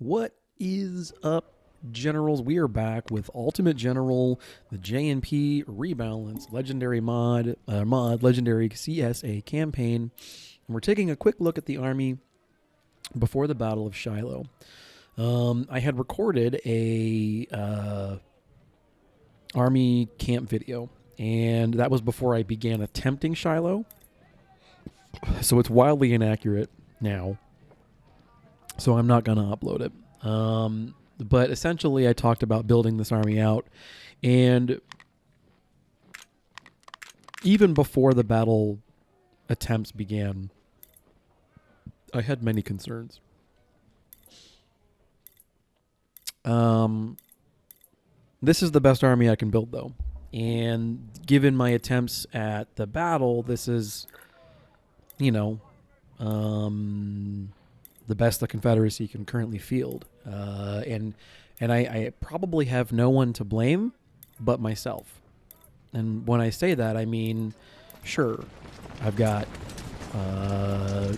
What is up, Generals? We are back with Ultimate General, the JNP Rebalance Legendary Legendary CSA campaign. And we're taking a quick look at the army before the Battle of Shiloh. I had recorded a army camp video, and that was before I began attempting Shiloh. So it's wildly inaccurate now. So I'm not going to upload it. But essentially, I talked about building this army out. And even before the battle attempts began, I had many concerns. This is the best army I can build, though. And given my attempts at the battle, this is, the best the Confederacy can currently field. And I probably have no one to blame but myself. And when I say that, I mean, sure, I've got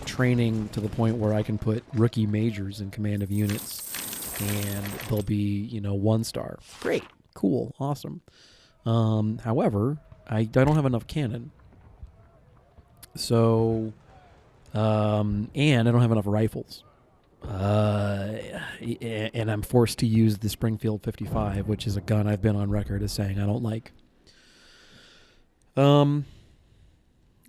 training to the point where I can put rookie majors in command of units, and they'll be, 1-star. Great, cool, awesome. However, I don't have enough cannon. So... and I don't have enough rifles. And I'm forced to use the Springfield 55, which is a gun I've been on record as saying I don't like.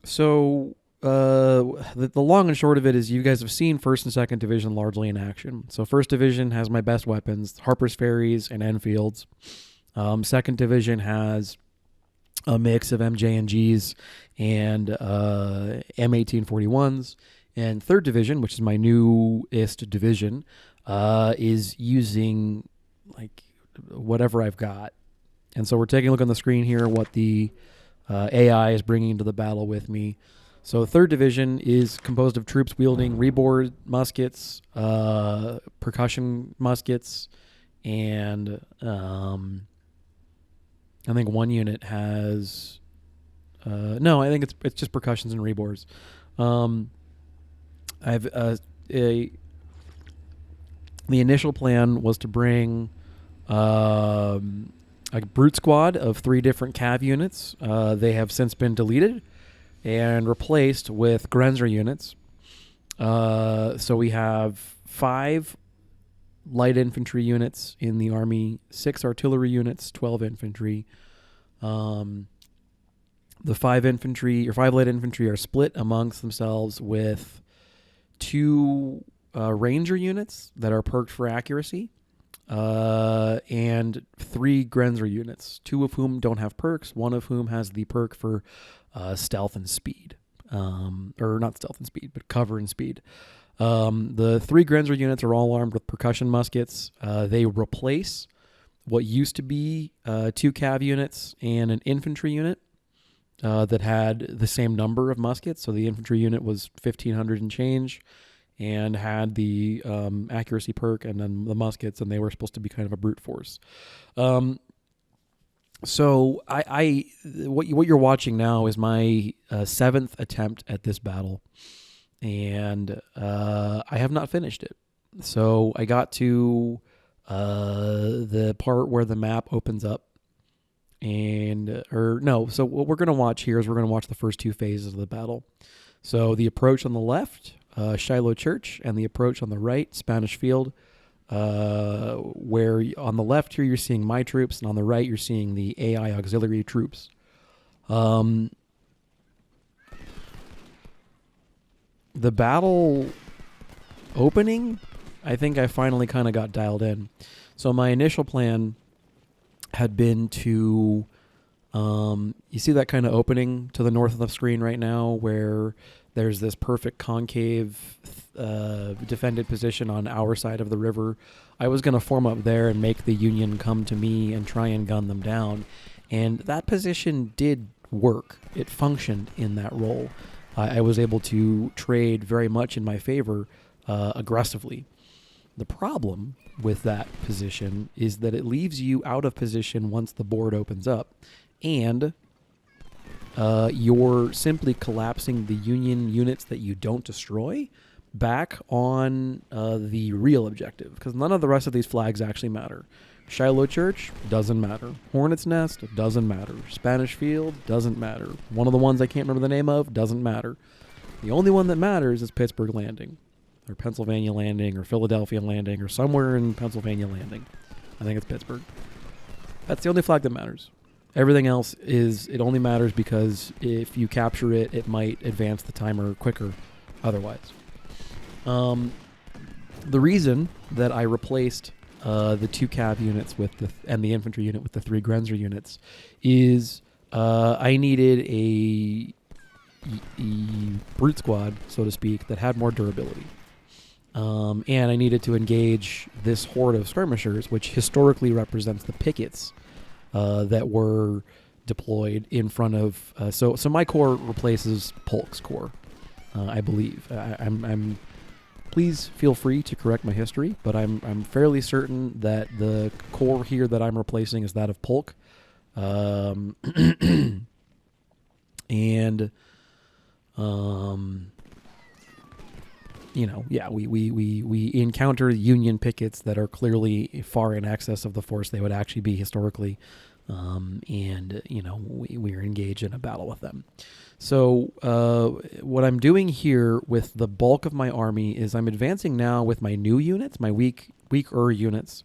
So the long and short of it is you guys have seen 1st and 2nd Division largely in action. So 1st Division has my best weapons, Harper's Ferries and Enfields. 2nd Division has a mix of MJ&Gs and M1841s. And 3rd Division, which is my newest division, is using whatever I've got. And so we're taking a look on the screen here what the AI is bringing into the battle with me. So 3rd Division is composed of troops wielding rebore muskets, percussion muskets, and I think one unit has... no, I think it's just percussions and rebores. The initial plan was to bring a brute squad of 3 different cav units. They have since been deleted and replaced with Grenzer units. So we have 5 light infantry units in the army, 6 artillery units, 12 infantry. The 5 light infantry are split amongst themselves with 2 ranger units that are perked for accuracy, and 3 Grenzer units, 2 of whom don't have perks, 1 of whom has the perk for stealth and speed. Or not stealth and speed, but cover and speed. The 3 Grenzer units are all armed with percussion muskets. They replace what used to be 2 cav units and an infantry unit that had the same number of muskets. So the infantry unit was 1,500 and change and had the accuracy perk and then the muskets, and they were supposed to be kind of a brute force. So what you're watching now is my 7th attempt at this battle, and I have not finished it. So I got to the part where the map opens up. So what we're going to watch here is we're going to watch the first 2 phases of the battle. So the approach on the left, Shiloh Church, and the approach on the right, Spanish Field, where on the left here you're seeing my troops, and on the right you're seeing the AI auxiliary troops. The battle opening, I think I finally kind of got dialed in. So my initial plan had been to, you see that kind of opening to the north of the screen right now where there's this perfect concave defended position on our side of the river. I was going to form up there and make the Union come to me and try and gun them down. And that position did work. It functioned in that role. I was able to trade very much in my favor aggressively. The problem with that position is that it leaves you out of position once the board opens up, and you're simply collapsing the Union units that you don't destroy back on the real objective, because none of the rest of these flags actually matter. Shiloh Church doesn't matter. Hornet's Nest doesn't matter. Spanish Field doesn't matter. One of the ones I can't remember the name of doesn't matter. The only one that matters is Pittsburgh Landing, or Pennsylvania Landing, or Philadelphia Landing, or somewhere in Pennsylvania Landing. I think it's Pittsburgh. That's the only flag that matters. Everything else it only matters because if you capture it, it might advance the timer quicker otherwise. The reason that I replaced the 2 cav units and the infantry unit with the 3 Grenzer units is I needed a brute squad, so to speak, that had more durability. And I needed to engage this horde of skirmishers, which historically represents the pickets that were deployed in front of. So my corps replaces Polk's corps, I believe. I'm. Please feel free to correct my history, but I'm fairly certain that the corps here that I'm replacing is that of Polk, and we encounter Union pickets that are clearly far in excess of the force they would actually be historically, and we're engaged in a battle with them. So what I'm doing here with the bulk of my army is I'm advancing now with my new units, my weaker units,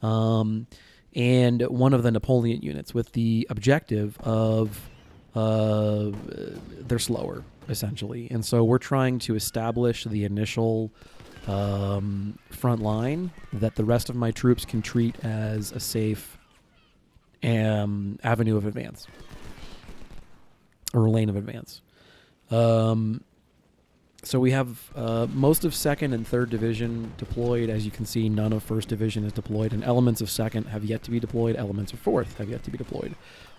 and one of the Napoleon units with the objective of they're slower, essentially. And so we're trying to establish the initial front line that the rest of my troops can treat as a safe avenue of advance. Or lane of advance. So we have most of 2nd and 3rd Division deployed. As you can see, none of 1st Division is deployed, and elements of 2nd have yet to be deployed. Elements of 4th have yet to be deployed.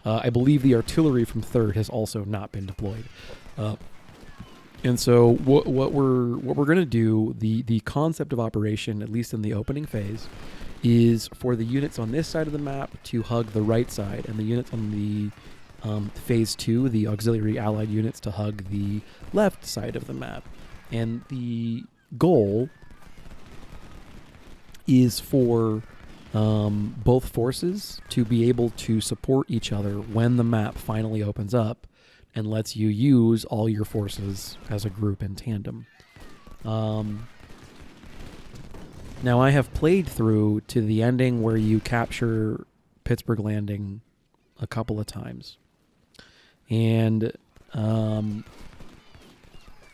I believe the artillery from 3rd has also not been deployed. And so what we're going to do, the concept of operation, at least in the opening phase, is for the units on this side of the map to hug the right side, and the units on the phase 2, the auxiliary allied units, to hug the left side of the map. And the goal is for both forces to be able to support each other when the map finally opens up and lets you use all your forces as a group in tandem. Now, I have played through to the ending where you capture Pittsburgh Landing a couple of times. And I'm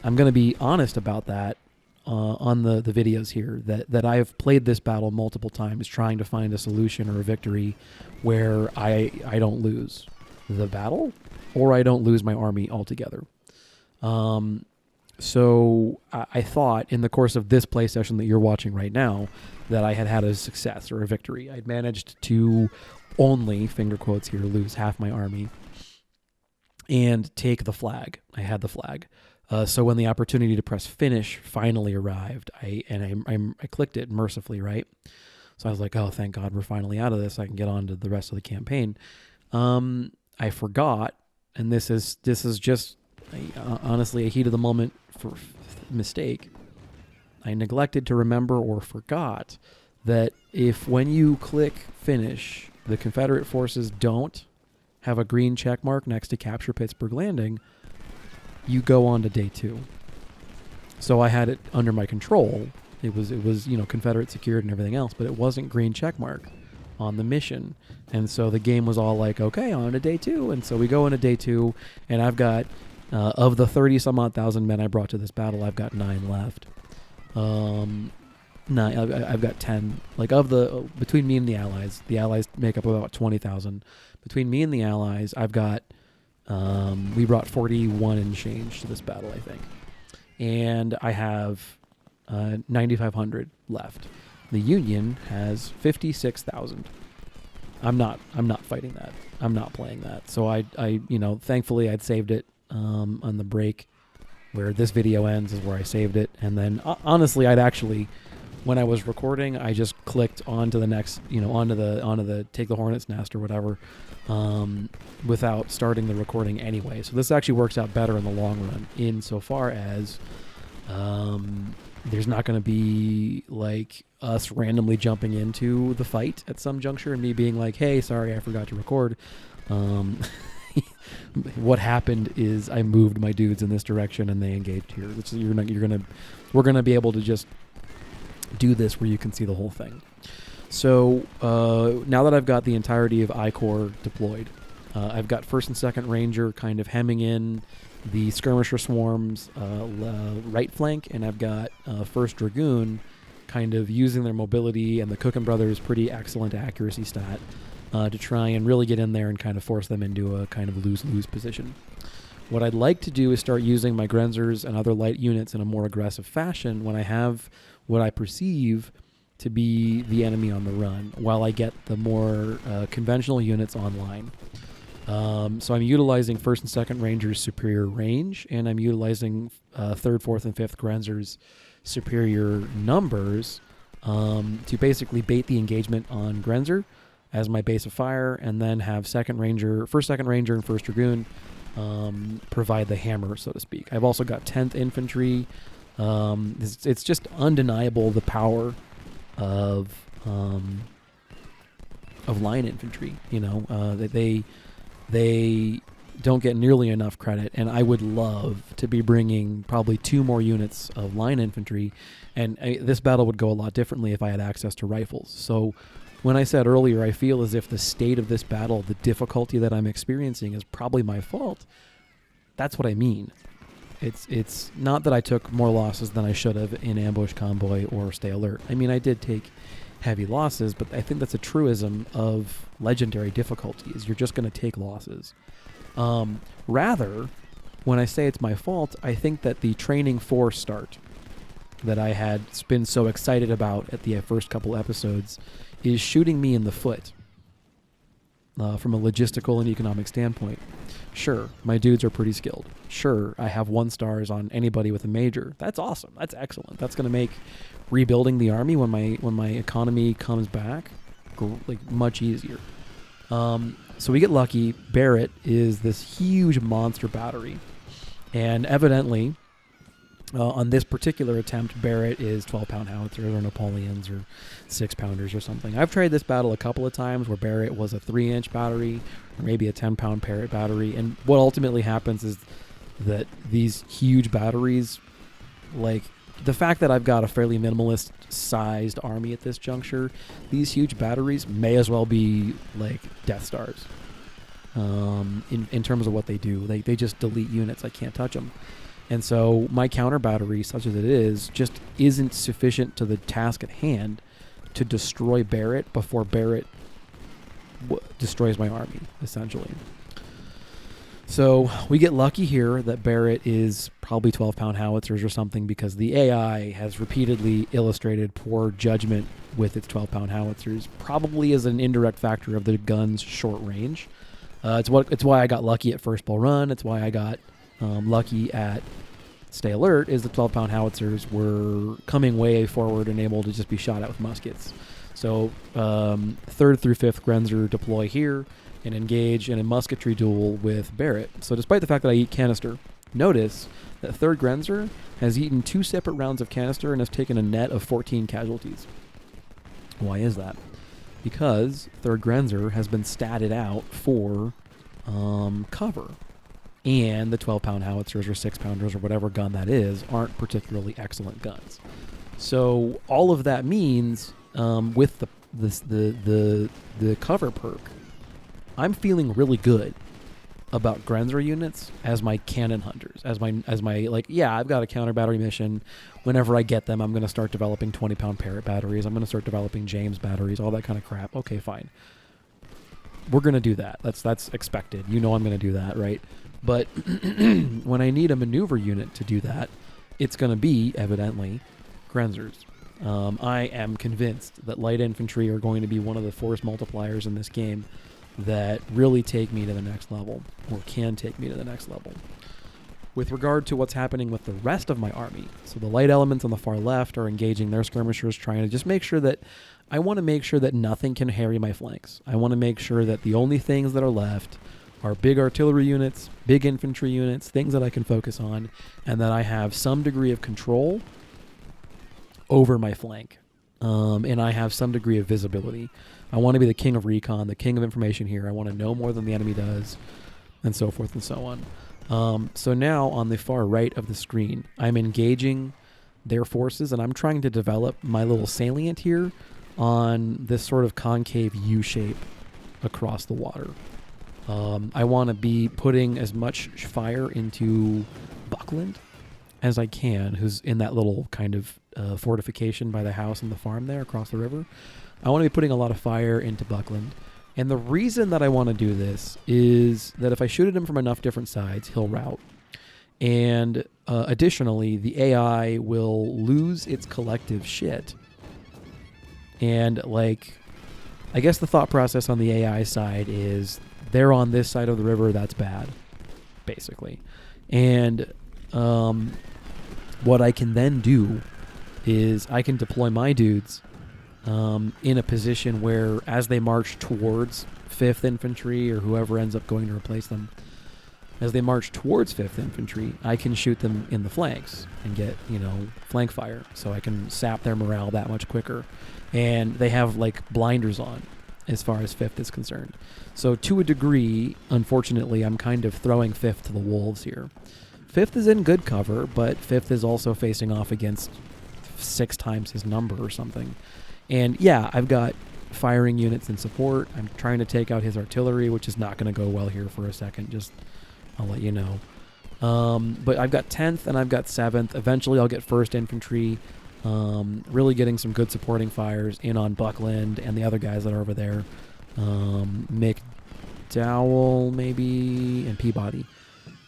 going to be honest about that on the videos here, that I have played this battle multiple times trying to find a solution or a victory where I don't lose the battle or I don't lose my army altogether. So I thought in the course of this play session that you're watching right now that I had a success or a victory. I'd managed to only, finger quotes here, lose half my army and take the flag. I had the flag. So when the opportunity to press finish finally arrived, I clicked it mercifully, right? So I was like, oh, thank God we're finally out of this. I can get on to the rest of the campaign. I forgot, and this is just honestly a heat of the moment for mistake. I neglected to remember or forgot that if when you click finish, the Confederate forces don't have a green check mark next to capture Pittsburgh Landing, you go on to day 2. So I had it under my control. It was Confederate secured and everything else, but it wasn't green check mark on the mission. And so the game was all like, okay, on to day 2. And so we go into day 2, and I've got of the 30 some odd thousand men I brought to this battle, I've got 9 left. I've got 10. Like between me and the Allies make up about 20,000. Between me and the Allies, I've got, we brought 41 and change to this battle, I think. And I have 9,500 left. The Union has 56,000. I'm not fighting that. I'm not playing that. So I thankfully I'd saved it on the break where this video ends is where I saved it. And then honestly, I'd actually, when I was recording, I just clicked onto the next, onto the take the Hornet's Nest or whatever, without starting the recording anyway. So this actually works out better in the long run, insofar as There's not going to be like us randomly jumping into the fight at some juncture and me being like, "Hey, sorry, I forgot to record." Um, what happened is I moved my dudes in this direction and they engaged here. We're gonna be able to just do this where you can see the whole thing. So now that I've got the entirety of I-Corps deployed, I've got 1st and 2nd Ranger kind of hemming in the skirmisher swarms right flank, and I've got 1st Dragoon kind of using their mobility and the Cookin Brothers' pretty excellent accuracy stat to try and really get in there and kind of force them into a kind of lose-lose position. What I'd like to do is start using my Grenzers and other light units in a more aggressive fashion when I have what I perceive to be the enemy on the run, while I get the more conventional units online. So I'm utilizing 1st and 2nd Rangers' superior range, and I'm utilizing 3rd, 4th, and 5th Grenzers' superior numbers to basically bait the engagement on Grenzer as my base of fire, and then have 1st, 2nd Ranger, and 1st Dragoon provide the hammer, so to speak. I've also got 10th Infantry. It's just undeniable the power of line infantry. You know, they don't get nearly enough credit, and I would love to be bringing probably 2 more units of line infantry, and this battle would go a lot differently if I had access to rifles. So when I said earlier, I feel as if the state of this battle, the difficulty that I'm experiencing, is probably my fault. That's what I mean. It's not that I took more losses than I should have in Ambush Convoy or Stay Alert. I mean, I did take heavy losses, but I think that's a truism of legendary difficulty, is you're just going to take losses. Rather, when I say it's my fault, I think that the training 4 start that I had been so excited about at the first couple episodes is shooting me in the foot from a logistical and economic standpoint. Sure, my dudes are pretty skilled. Sure, I have 1 stars on anybody with a major. That's awesome. That's excellent. That's going to make rebuilding the army when my economy comes back much easier. So we get lucky. Barrett is this huge monster battery, and evidently on this particular attempt, Barrett is 12-pound howitzers or Napoleons or 6-pounders or something. I've tried this battle a couple of times where Barrett was a 3-inch battery or maybe a 10-pound Parrott battery, and what ultimately happens is that these huge batteries, like the fact that I've got a fairly minimalist sized army at this juncture, these huge batteries may as well be like Death Stars in terms of what they do. They just delete units. I can't touch them. And so my counter battery, such as it is, just isn't sufficient to the task at hand to destroy Barrett before Barrett destroys my army, essentially. So we get lucky here that Barrett is probably 12-pound howitzers or something, because the AI has repeatedly illustrated poor judgment with its 12-pound howitzers, probably as an indirect factor of the gun's short range. It's why I got lucky at First Bull Run. It's why I got lucky at Stay Alert, is the 12-pound howitzers were coming way forward and able to just be shot at with muskets. So 3rd through 5th Grenzer deploy here and engage in a musketry duel with Barrett. So despite the fact that I eat canister, notice that 3rd Grenzer has eaten 2 separate rounds of canister and has taken a net of 14 casualties. Why is that? Because 3rd Grenzer has been statted out for cover. And the 12-pound howitzers or 6-pounders or whatever gun that is aren't particularly excellent guns. So all of that means with the cover perk, I'm feeling really good about Grenzer units as my cannon hunters, as my I've got a counter battery mission. Whenever I get them, I'm going to start developing 20-pound Parrott batteries. I'm going to start developing James batteries, all that kind of crap. Okay, fine. We're going to do that. That's expected. You know I'm going to do that, right? But when I need a maneuver unit to do that, it's going to be, evidently, Grenzers. I am convinced that light infantry are going to be one of the force multipliers in this game that really take me to the next level, or can take me to the next level. With regard to what's happening with the rest of my army, so the light elements on the far left are engaging their skirmishers, trying to just make sure that I want to make sure that nothing can harry my flanks. I want to make sure that the only things that are left are big artillery units, big infantry units, things that I can focus on, and that I have some degree of control over my flank. And I have some degree of visibility. I want to be the king of recon, the king of information here. I want to know more than the enemy does, and so forth and so on. So now on the far right of the screen, I'm engaging their forces, and I'm trying to develop my little salient here on this sort of concave U shape across the water. I want to be putting as much fire into Buckland as I can, who's in that little kind of fortification by the house and the farm there across the river. I want to be putting a lot of fire into Buckland. And the reason that I want to do this is that if I shoot at him from enough different sides, he'll rout. And additionally, the AI will lose its collective shit. And, like, I guess the thought process on the AI side is they're on this side of the river, that's bad, basically. And what I can then do is I can deploy my dudes in a position where as they march towards 5th Infantry or whoever ends up going to replace them, as they march towards 5th Infantry, I can shoot them in the flanks and get, flank fire. So I can sap their morale that much quicker. And they have, like, blinders on as far as 5th is concerned. So to a degree, unfortunately, I'm kind of throwing 5th to the wolves here. 5th is in good cover, but 5th is also facing off against 6 times his number or something. And yeah, I've got firing units in support. I'm trying to take out his artillery, which is not going to go well here for a second. Just, I'll let you know. But I've got 10th and I've got 7th. Eventually I'll get 1st Infantry. Really getting some good supporting fires in on Buckland and the other guys that are over there. McDowell, maybe, and Peabody.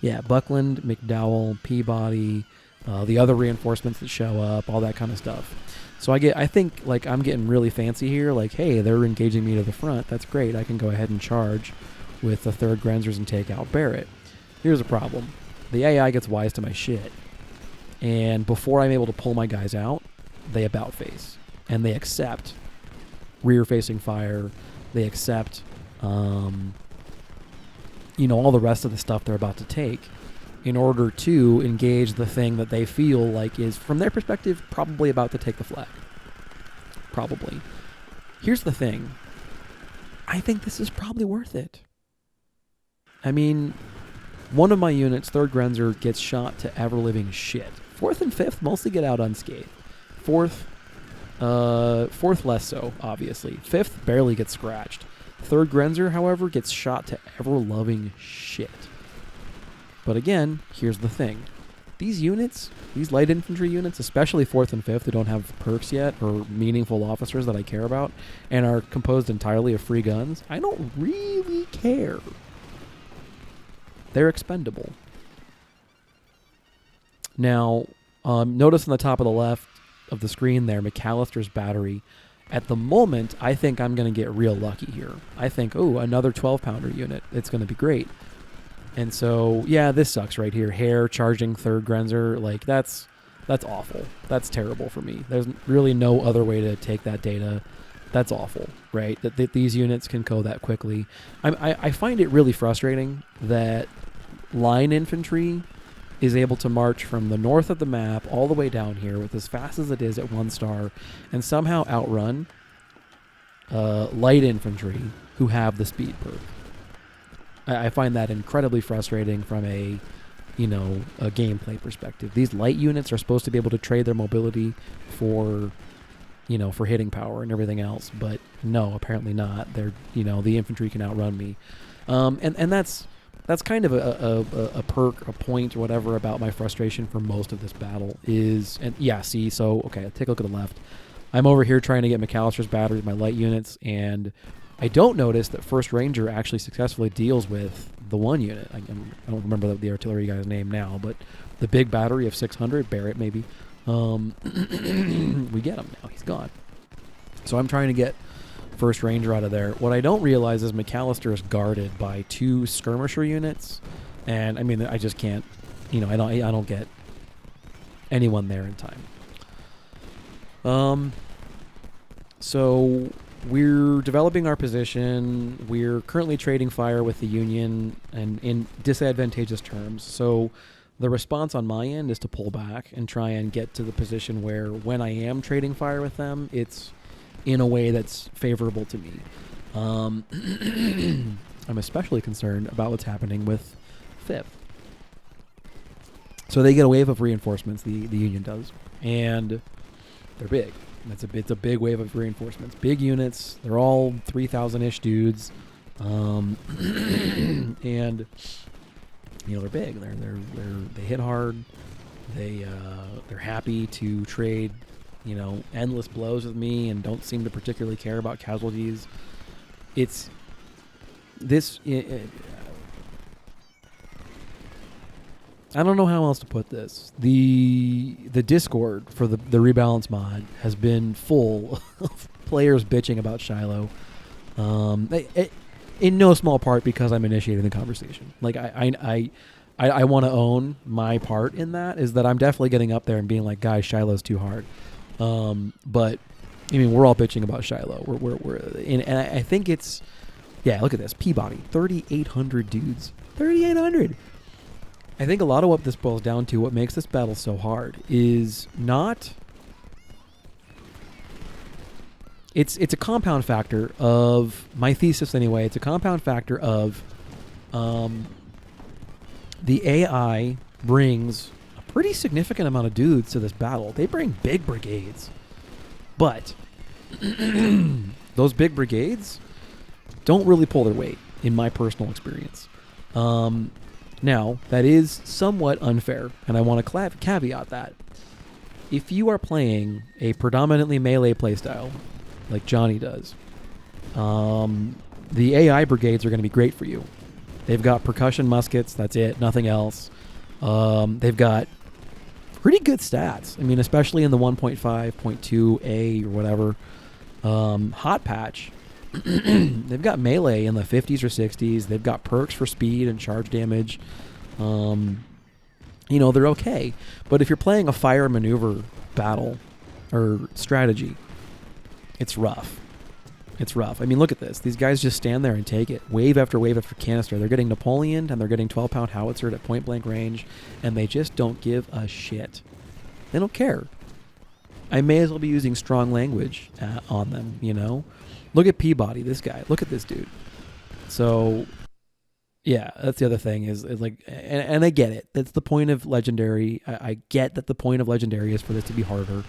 Yeah, Buckland, McDowell, Peabody, the other reinforcements that show up, all that kind of stuff. So I think, like, I'm getting really fancy here. Like, hey, they're engaging me to the front. That's great. I can go ahead and charge with the 3rd Grenzers and take out Barrett. Here's a problem. The AI gets wise to my shit. And before I'm able to pull my guys out, they about face. And they accept rear-facing fire. They accept, all the rest of the stuff they're about to take in order to engage the thing that they feel like is, from their perspective, probably about to take the flag. Probably. Here's the thing. I think this is probably worth it. I mean, one of my units, 3rd Grenzer, gets shot to ever-living shit. 4th and 5th mostly get out unscathed. 4th less so, obviously. 5th barely gets scratched. 3rd Grenzer, however, gets shot to ever-loving shit. But again, here's the thing. These units, these light infantry units, especially 4th and 5th, who don't have perks yet or meaningful officers that I care about and are composed entirely of free guns, I don't really care. They're expendable. Now, notice on the top of the left of the screen there, McAllister's battery. At the moment, I think I'm going to get real lucky here. I think, another 12-pounder unit. It's going to be great. And so, yeah, this sucks right here. Hare charging 3rd Grenzer, like, that's awful. That's terrible for me. There's really no other way to take that data. That's awful, right? That these units can go that quickly. I find it really frustrating that line infantry is able to march from the north of the map all the way down here with as fast as it is at 1 star and somehow outrun light infantry who have the speed perk. I find that incredibly frustrating from a gameplay perspective. These light units are supposed to be able to trade their mobility for hitting power and everything else, but no, apparently not. They're, the infantry can outrun me. And that's kind of a perk, a point, or whatever about my frustration for most of this battle is, okay, take a look at the left. I'm over here trying to get McAllister's battery with my light units, and I don't notice that 1st Ranger actually successfully deals with the 1 unit. I don't remember the artillery guy's name now, but the big battery of 600, Barrett maybe, we get him now. He's gone. So I'm trying to get 1st Ranger out of there. What I don't realize is McAllister is guarded by 2 skirmisher units, and I mean, I just can't, I don't get anyone there in time. So we're developing our position. We're currently trading fire with the Union and in disadvantageous terms. So The response on my end is to pull back and try and get to the position where when I am trading fire with them, it's in a way that's favorable to me. I'm especially concerned about what's happening with Fifth. So they get a wave of reinforcements, the Union does, and they're big. It's a big wave of reinforcements. Big units. They're all 3,000-ish dudes, and they're big. They hit hard. They're happy to trade, endless blows with me, and don't seem to particularly care about casualties. It's this. I don't know how else to put this. The Discord for the rebalance mod has been full of players bitching about Shiloh. In no small part because I'm initiating the conversation. Like I want to own my part in that, is that I'm definitely getting up there and being like, guys, Shiloh's too hard. But I mean, we're all bitching about Shiloh. And I think it's, yeah, look at this. Peabody, 3,800 dudes. 3,800. I think a lot of what this boils down to, what makes this battle so hard, is not... It's a compound factor of, my thesis anyway, it's a compound factor of the AI brings a pretty significant amount of dudes to this battle. They bring big brigades. But those big brigades don't really pull their weight, in my personal experience. Now, that is somewhat unfair, and I want to caveat that. If you are playing a predominantly melee playstyle, like Johnny does, the AI brigades are going to be great for you. They've got percussion muskets, that's it, nothing else. They've got pretty good stats. I mean, especially in the 1.5, 0.2A or whatever. Hot patch. They've got melee in the 50s or 60s. They've got perks for speed and charge damage. They're okay. But if you're playing a fire maneuver battle or strategy, it's rough. It's rough. I mean, look at this. These guys just stand there and take it. Wave after wave after canister. They're getting Napoleoned and they're getting 12-pound howitzered at point-blank range, and they just don't give a shit. They don't care. I may as well be using strong language on them, Look at Peabody, this guy. Look at this dude. So, yeah, that's the other thing is like, and I get it. That's the point of Legendary. I get that the point of Legendary is for this to be harder.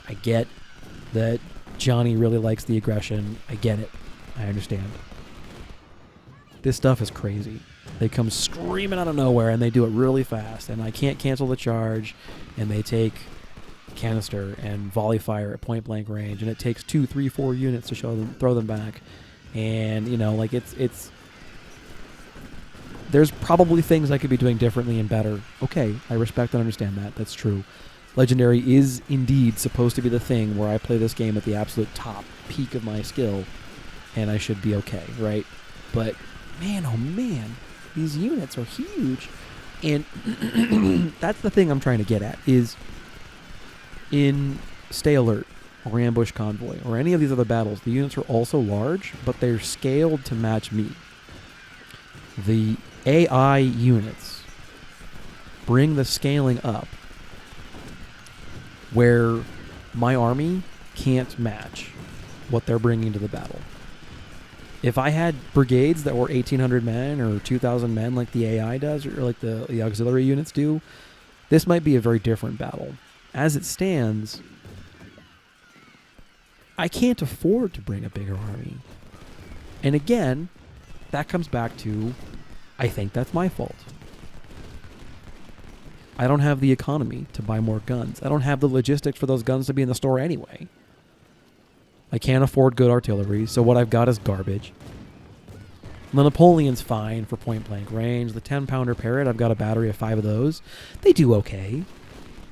I get that Johnny really likes the aggression. I get it. I understand. This stuff is crazy. They come screaming out of nowhere, and they do it really fast, and I can't cancel the charge, and they take canister and volley fire at point blank range, and it takes 2, 3, 4 units to throw them back, and it's there's probably things I could be doing differently and better. Okay, I respect and understand that. That's true. Legendary is indeed supposed to be the thing where I play this game at the absolute top peak of my skill, and I should be okay, right? But man, oh man, these units are huge, and that's the thing I'm trying to get at is, in Stay Alert or Ambush Convoy or any of these other battles, the units are also large, but they're scaled to match me. The AI units bring the scaling up where my army can't match what they're bringing to the battle. If I had brigades that were 1,800 men or 2,000 men like the AI does, or like the auxiliary units do, this might be a very different battle. As it stands, I can't afford to bring a bigger army. And again, that comes back to, I think that's my fault. I don't have the economy to buy more guns. I don't have the logistics for those guns to be in the store anyway. I can't afford good artillery, so what I've got is garbage. The Napoleon's fine for point-blank range. The 10-pounder Parrot, I've got a battery of 5 of those. They do okay.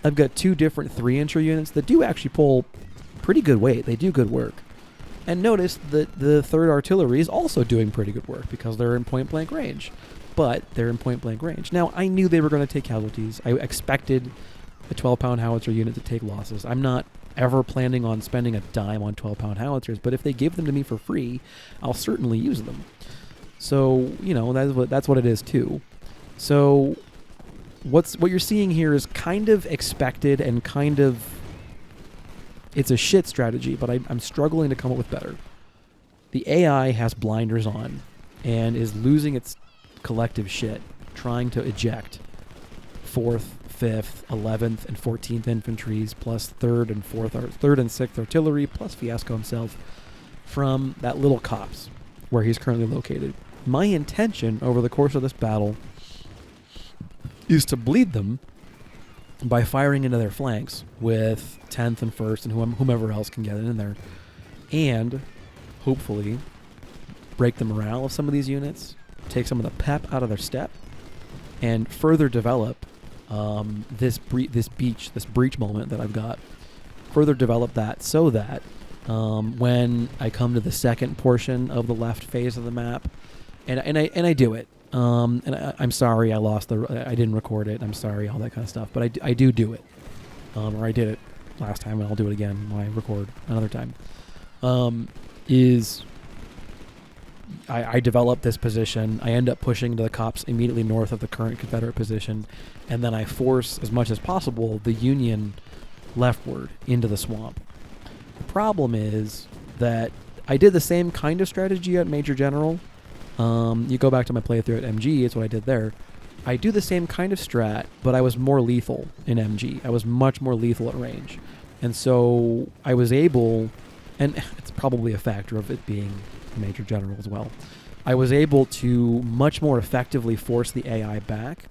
I've got 2 different 3-incher units that do actually pull pretty good weight. They do good work. And notice that the 3rd Artillery is also doing pretty good work because they're in point-blank range. But they're in point-blank range. Now, I knew they were going to take casualties. I expected a 12-pound howitzer unit to take losses. I'm not ever planning on spending a dime on 12-pound howitzers, but if they give them to me for free, I'll certainly use them. So, that's what it is too. So, what you're seeing here is kind of expected and kind of, it's a shit strategy, but I'm struggling to come up with better. The AI has blinders on and is losing its collective shit, trying to eject 4th, 5th, 11th, and 14th infantries, plus 3rd and 6th artillery, plus Fiasco himself, from that little copse where he's currently located. My intention over the course of this battle is to bleed them by firing into their flanks with 10th and 1st and whomever else can get in there, and hopefully break the morale of some of these units, take some of the pep out of their step, and further develop this breach moment that I've got. Further develop that so that when I come to the second portion of the left phase of the map, and I do it. I'm sorry I didn't record it. I'm sorry, all that kind of stuff. But I do it. Or I did it last time, and I'll do it again when I record another time. I develop this position. I end up pushing to the copse immediately north of the current Confederate position, and then I force as much as possible the Union leftward into the swamp. The problem is that I did the same kind of strategy at Major General. You go back to my playthrough at MG, it's what I did there. I do the same kind of strat, but I was more lethal in MG. I was much more lethal at range. And so I was able, and it's probably a factor of it being Major General as well, I was able to much more effectively force the AI back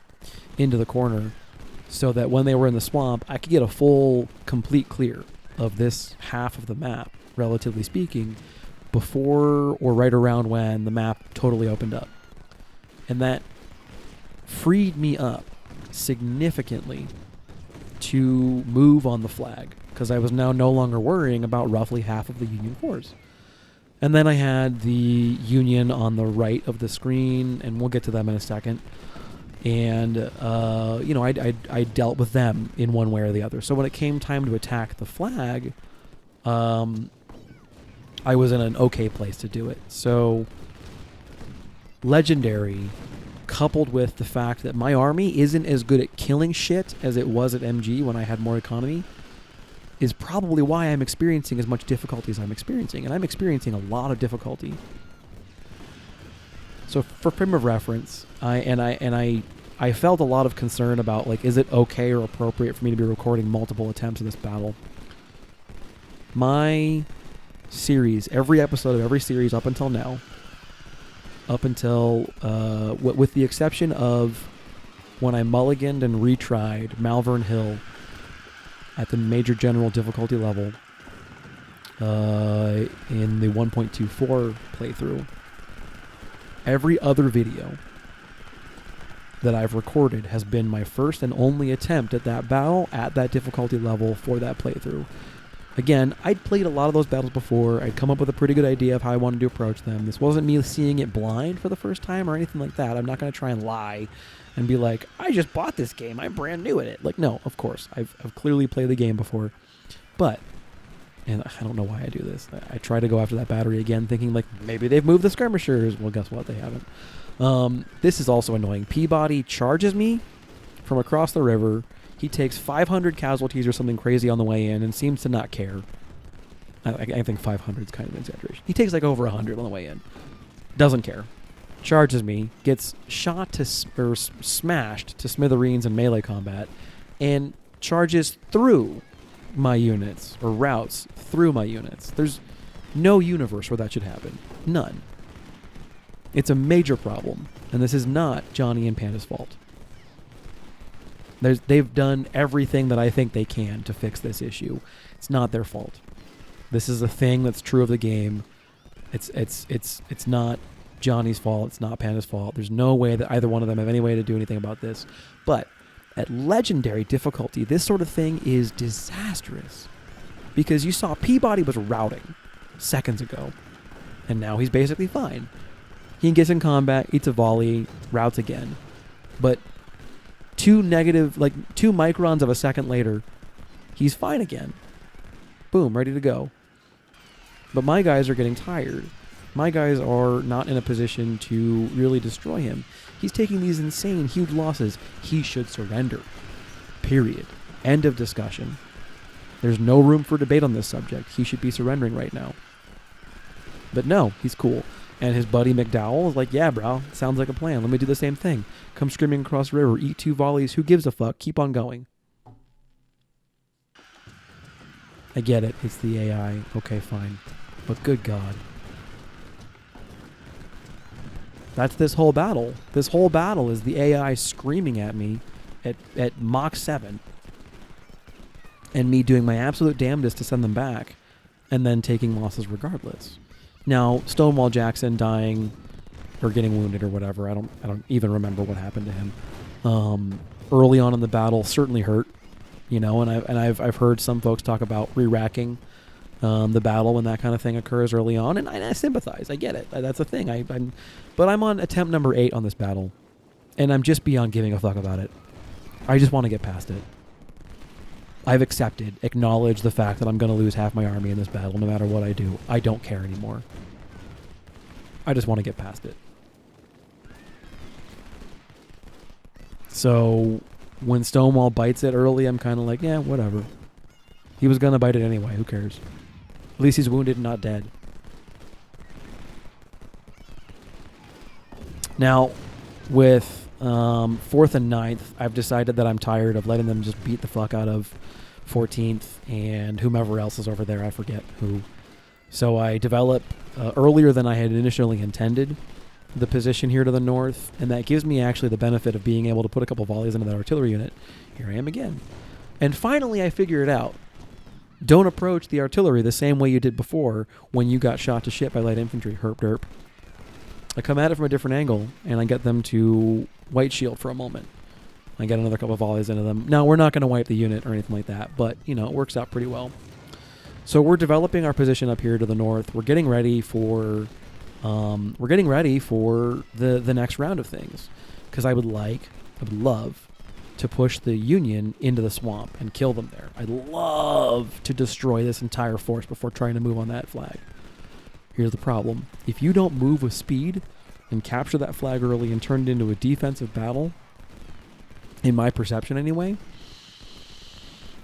into the corner so that when they were in the swamp, I could get a full, complete clear of this half of the map, relatively speaking, before or right around when the map totally opened up. And that freed me up significantly to move on the flag, because I was now no longer worrying about roughly half of the Union force. And then I had the Union on the right of the screen, and we'll get to them in a second. And, I dealt with them in one way or the other. So when it came time to attack the flag, I was in an okay place to do it. So, Legendary, coupled with the fact that my army isn't as good at killing shit as it was at MG when I had more economy, is probably why I'm experiencing as much difficulty as I'm experiencing. And I'm experiencing a lot of difficulty. So for frame of reference, I felt a lot of concern about, like, is it okay or appropriate for me to be recording multiple attempts of this battle? My series, every episode of every series up until now, with the exception of when I mulliganed and retried Malvern Hill at the Major General difficulty level in the 1.24 playthrough, every other video that I've recorded has been my first and only attempt at that battle at that difficulty level for that playthrough. Again, I'd played a lot of those battles before. I'd come up with a pretty good idea of how I wanted to approach them. This wasn't me seeing it blind for the first time or anything like that. I'm not going to try and lie and be like, I just bought this game, I'm brand new at it. Like, no, of course. I've clearly played the game before. But, and I don't know why I do this. I try to go after that battery again thinking, like, maybe they've moved the skirmishers. Well, guess what? They haven't. This is also annoying. Peabody charges me from across the river. He takes 500 casualties or something crazy on the way in and seems to not care. I think 500 is kind of an exaggeration. He takes like over 100 on the way in. Doesn't care. Charges me, gets shot or smashed to smithereens in melee combat, and charges through my units, or routes through my units. There's no universe where that should happen. None. It's a major problem, and this is not Johnny and Panda's fault. They've done everything that I think they can to fix this issue. It's not their fault. This is a thing that's true of the game. It's not Johnny's fault. It's not Panda's fault. There's no way that either one of them have any way to do anything about this. But at legendary difficulty, this sort of thing is disastrous. Because you saw Peabody was routing seconds ago, and now he's basically fine. He gets in combat, eats a volley, routes again. But 2 microns of a second later, he's fine again. Boom, ready to go. But my guys are getting tired. My guys are not in a position to really destroy him. He's taking these insane, huge losses. He should surrender. Period. End of discussion. There's no room for debate on this subject. He should be surrendering right now. But no, he's cool. And his buddy McDowell is like, yeah, bro, sounds like a plan. Let me do the same thing. Come screaming across the river, eat 2 volleys. Who gives a fuck? Keep on going. I get it. It's the AI. Okay, fine. But good God. That's this whole battle. This whole battle is the AI screaming at me at Mach 7. And me doing my absolute damnedest to send them back. And then taking losses regardless. Now, Stonewall Jackson dying or getting wounded or whatever, I don't even remember what happened to him. Early on in the battle certainly hurt, you know, and I've heard some folks talk about re-racking the battle when that kind of thing occurs early on, and I sympathize. I get it. That's a thing. But I'm on attempt number 8 on this battle, and I'm just beyond giving a fuck about it. I just want to get past it. I've acknowledged the fact that I'm going to lose half my army in this battle no matter what I do. I don't care anymore. I just want to get past it. So when Stonewall bites it early, I'm kind of like, yeah, whatever. He was going to bite it anyway. Who cares? At least he's wounded and not dead. Now, with 4th and 9th, I've decided that I'm tired of letting them just beat the fuck out of 14th and whomever else is over there. I forget who. So I develop earlier than I had initially intended the position here to the north, and that gives me actually the benefit of being able to put a couple volleys into that artillery unit. Here I am again. And finally I figure it out. Don't approach the artillery the same way you did before when you got shot to shit by light infantry. Herp derp. I come at it from a different angle, and I get them to white shield for a moment. I get another couple of volleys into them. Now, we're not going to wipe the unit or anything like that, but, you know, it works out pretty well. So we're developing our position up here to the north. We're getting ready for the next round of things, because I would love to push the Union into the swamp and kill them there. I'd love to destroy this entire force before trying to move on that flag. Here's the problem. If you don't move with speed and capture that flag early and turn it into a defensive battle, in my perception anyway,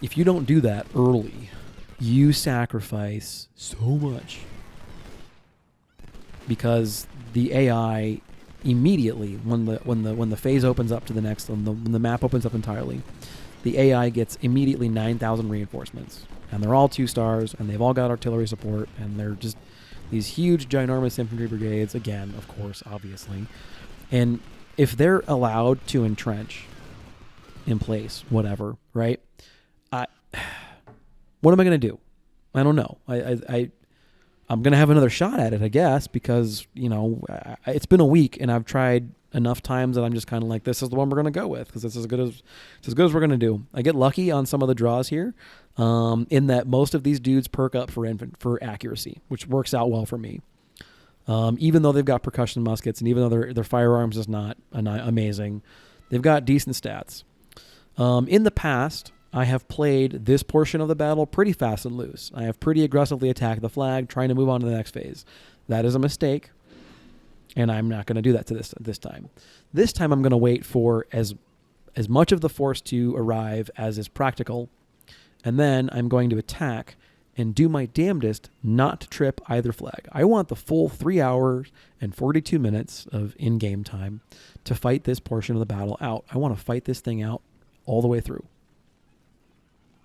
if you don't do that early, you sacrifice so much. Because the AI immediately, when the phase opens up to the next, when the map opens up entirely, the AI gets immediately 9,000 reinforcements. And they're all 2 stars, and they've all got artillery support, and they're just these huge, ginormous infantry brigades, again, of course, obviously. And if they're allowed to entrench in place, whatever, right? What am I going to do? I don't know. I'm going to have another shot at it, I guess, because, you know, it's been a week, and I've tried enough times that I'm just kind of like, this is the one we're going to go with, because it's as good as we're going to do. I get lucky on some of the draws here, in that most of these dudes perk up for accuracy, which works out well for me. Even though they've got percussion muskets, and even though their firearms is not amazing, they've got decent stats. In the past, I have played this portion of the battle pretty fast and loose. I have pretty aggressively attacked the flag, trying to move on to the next phase. That is a mistake, and I'm not going to do that to this time. This time I'm going to wait for as much of the force to arrive as is practical, and then I'm going to attack and do my damnedest not to trip either flag. I want the full 3 hours and 42 minutes of in-game time to fight this portion of the battle out. I want to fight this thing out all the way through.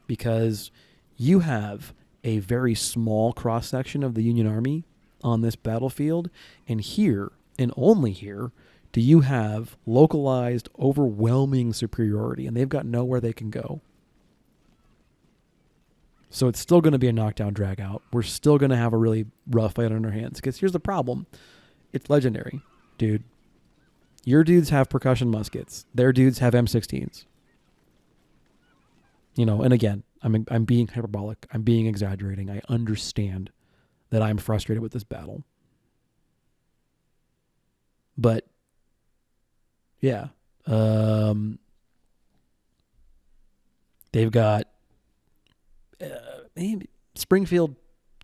Because you have a very small cross-section of the Union Army on this battlefield, and here, and only here, do you have localized, overwhelming superiority, and they've got nowhere they can go. So it's still going to be a knockdown drag-out. We're still going to have a really rough fight on our hands, because here's the problem. It's legendary, dude. Your dudes have percussion muskets. Their dudes have M16s. You know, and again, I'm being hyperbolic. I'm being exaggerating. I understand that I'm frustrated with this battle. But, yeah. They've got Springfield,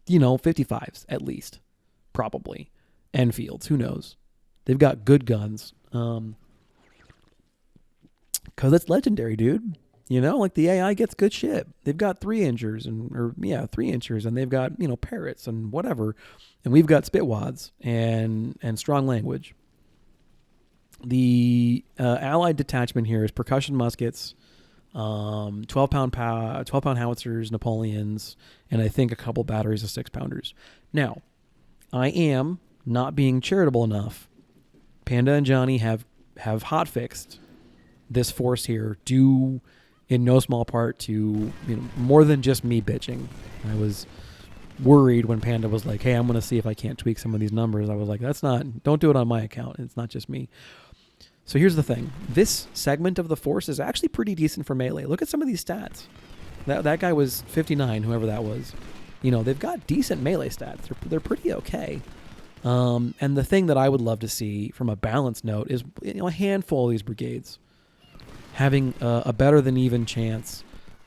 55s at least, probably. Enfields. Who knows? They've got good guns. Because it's legendary, dude. You know, like the AI gets good shit. They've got 3-inchers and 3-inchers, and they've got, parrots and whatever. And we've got spitwads and strong language. The allied detachment here is percussion muskets, 12-pound howitzers, Napoleons, and I think a couple batteries of 6-pounders. Now, I am not being charitable enough. Panda and Johnny have hotfixed this force here, due in no small part to more than just me bitching. I was worried when Panda was like, "Hey, I'm going to see if I can't tweak some of these numbers." I was like, don't do it on my account. It's not just me. So here's the thing. This segment of the force is actually pretty decent for melee. Look at some of these stats. That guy was 59, whoever that was. They've got decent melee stats. They're pretty okay. And the thing that I would love to see from a balance note is a handful of these brigades having a better than even chance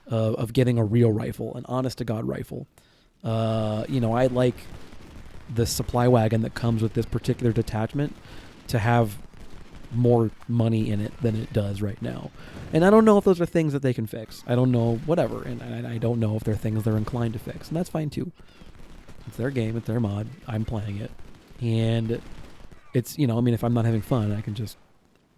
of getting a real rifle, an honest-to-God rifle. I like the supply wagon that comes with this particular detachment to have more money in it than it does right now. And I don't know if those are things that they can fix. I don't know, whatever. And I don't know if they're things they're inclined to fix. And that's fine, too. It's their game. It's their mod. I'm playing it. And it's, if I'm not having fun, I can just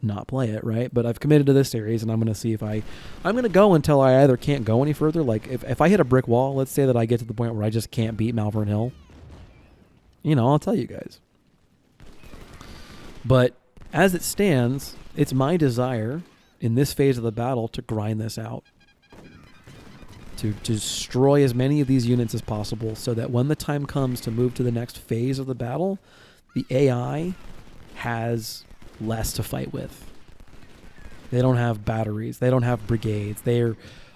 not play it, right? But I've committed to this series, and I'm going to see if I'm going to go until I either can't go any further. Like, if I hit a brick wall, let's say that I get to the point where I just can't beat Malvern Hill, I'll tell you guys. But as it stands, it's my desire in this phase of the battle to grind this out, to destroy as many of these units as possible, so that when the time comes to move to the next phase of the battle, the AI has less to fight with. They don't have batteries. They don't have brigades.